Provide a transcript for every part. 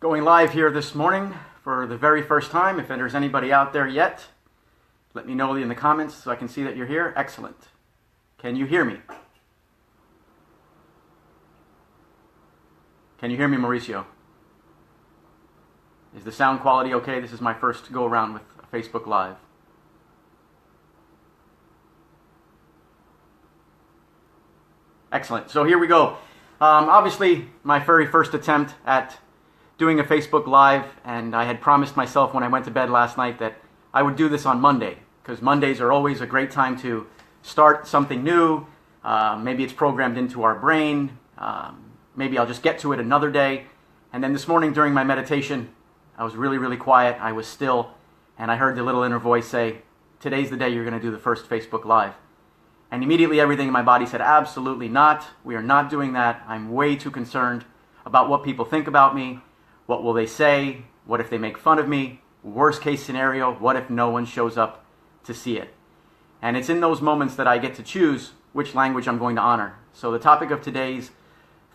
Going live here this morning for the very first time. If there's anybody out there yet, let me know in the comments so I can see that you're here. Excellent. Can you hear me? Can you hear me, Mauricio? Is the sound quality okay? This is my first go around with Facebook Live. Excellent. So here we go. Obviously, my very first attempt at doing a Facebook Live, and I had promised myself when I went to bed last night that I would do this on Monday, because Mondays are always a great time to start something new. Maybe it's programmed into our brain. Maybe I'll just get to it another day. And then this morning during my meditation, I was really quiet. I was still, and I heard the little inner voice say, today's the day you're going to do the first Facebook Live. And immediately everything in my body said, absolutely not. We are not doing that. I'm way too concerned about what people think about me. What will they say? What if they make fun of me? Worst case scenario, what if no one shows up to see it? And it's in those moments that I get to choose which language I'm going to honor. So the topic of today's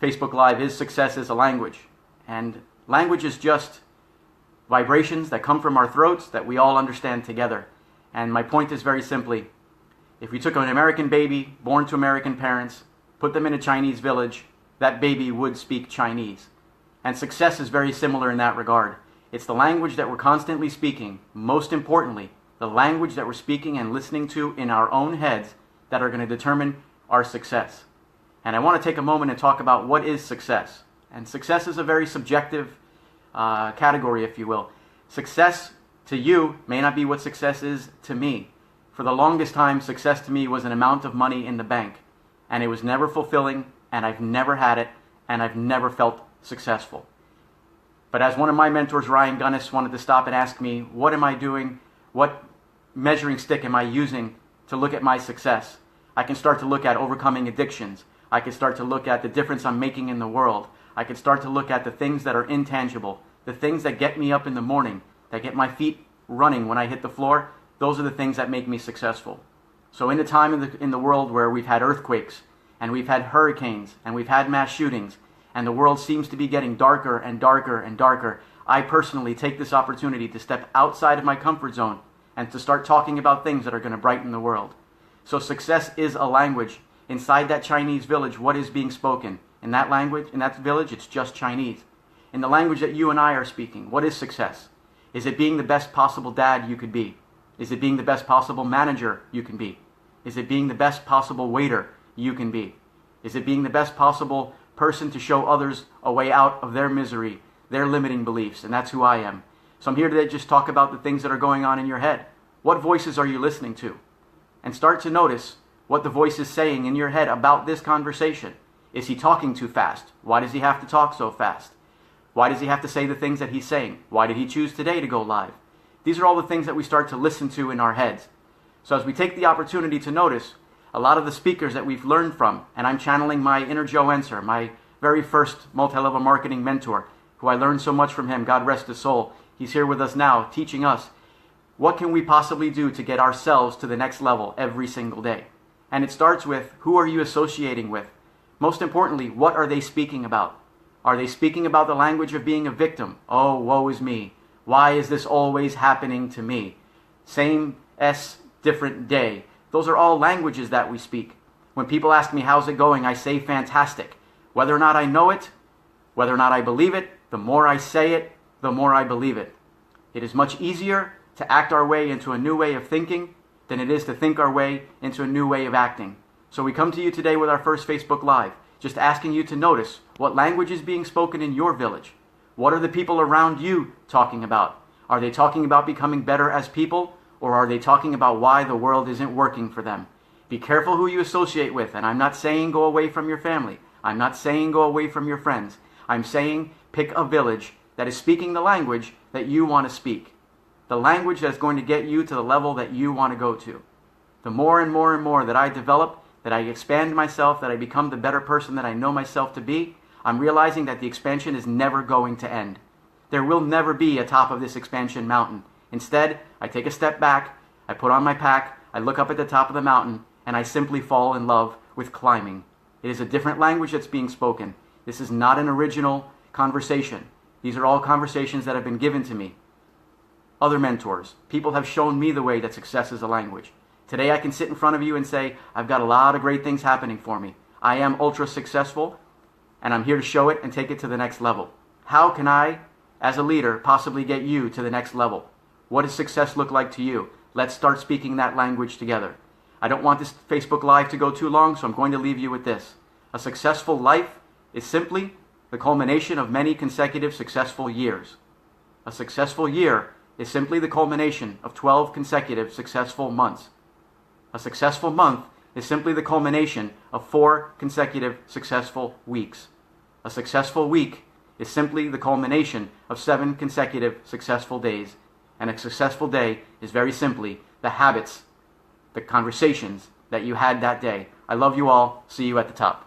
Facebook Live is success is a language. And language is just vibrations that come from our throats that we all understand together. And my point is very simply, if we took an American baby born to American parents, put them in a Chinese village, that baby would speak Chinese. And success is very similar in that regard. It's the language that we're constantly speaking, most importantly, the language that we're speaking and listening to in our own heads that are going to determine our success. And I want to take a moment and talk about what is success. And success is a very subjective category, if you will. Success to you may not be what success is to me. For the longest time, success to me was an amount of money in the bank. And it was never fulfilling, and I've never had it, and I've never felt successful. But as one of my mentors, Ryan Gunnis, wanted to stop and ask me, what am I doing? What measuring stick am I using to look at my success? I can start to look at overcoming addictions. I can start to look at the difference I'm making in the world. I can start to look at the things that are intangible, the things that get me up in the morning, that get my feet running when I hit the floor. Those are the things that make me successful. So in the time in the world where we've had earthquakes, and we've had hurricanes, and we've had mass shootings, and the world seems to be getting darker and darker and darker, I personally take this opportunity to step outside of my comfort zone and to start talking about things that are going to brighten the world. So success is a language. Inside that Chinese village, what is being spoken? In that language, in that village, it's just Chinese. In the language that you and I are speaking, what is success? Is it being the best possible dad you could be? Is it being the best possible manager you can be? Is it being the best possible waiter you can be? Is it being the best possible person to show others a way out of their misery, their limiting beliefs? And that's who I am. So I'm here today to just talk about the things that are going on in your head. What voices are you listening to? And start to notice what the voice is saying in your head about this conversation. Is he talking too fast? Why does he have to talk so fast? Why does he have to say the things that he's saying? Why did he choose today to go live? These are all the things that we start to listen to in our heads. So as we take the opportunity to notice a lot of the speakers that we've learned from, and I'm channeling my inner Joe Enser, my very first multi-level marketing mentor, who I learned so much from him, God rest his soul. He's here with us now, teaching us what can we possibly do to get ourselves to the next level every single day. And it starts with, who are you associating with? Most importantly, what are they speaking about? Are they speaking about the language of being a victim? Oh, woe is me. Why is this always happening to me? Same S, different day. Those are all languages that we speak. When people ask me, how's it going? I say fantastic. Whether or not I know it, whether or not I believe it, the more I say it, the more I believe it. It is much easier to act our way into a new way of thinking than it is to think our way into a new way of acting. So we come to you today with our first Facebook Live, just asking you to notice what language is being spoken in your village. What are the people around you talking about? Are they talking about becoming better as people, or are they talking about why the world isn't working for them? Be careful who you associate with, and I'm not saying go away from your family. I'm not saying go away from your friends. I'm saying pick a village that is speaking the language that you want to speak. The language that's going to get you to the level that you want to go to. The more and more and more that I develop, that I expand myself, that I become the better person that I know myself to be, I'm realizing that the expansion is never going to end. There will never be a top of this expansion mountain. Instead, I take a step back, I put on my pack, I look up at the top of the mountain, and I simply fall in love with climbing. It is a different language that's being spoken. This is not an original conversation. These are all conversations that have been given to me. Other mentors, people have shown me the way that success is a language. Today I can sit in front of you and say, I've got a lot of great things happening for me. I am ultra successful, and I'm here to show it and take it to the next level. How can I, as a leader, possibly get you to the next level? What does success look like to you? Let's start speaking that language together. I don't want this Facebook Live to go too long, so I'm going to leave you with this. A successful life is simply the culmination of many consecutive successful years. A successful year is simply the culmination of 12 consecutive successful months. A successful month is simply the culmination of 4 consecutive successful weeks. A successful week is simply the culmination of 7 consecutive successful days. And a successful day is very simply the habits, the conversations that you had that day. I love you all. See you at the top.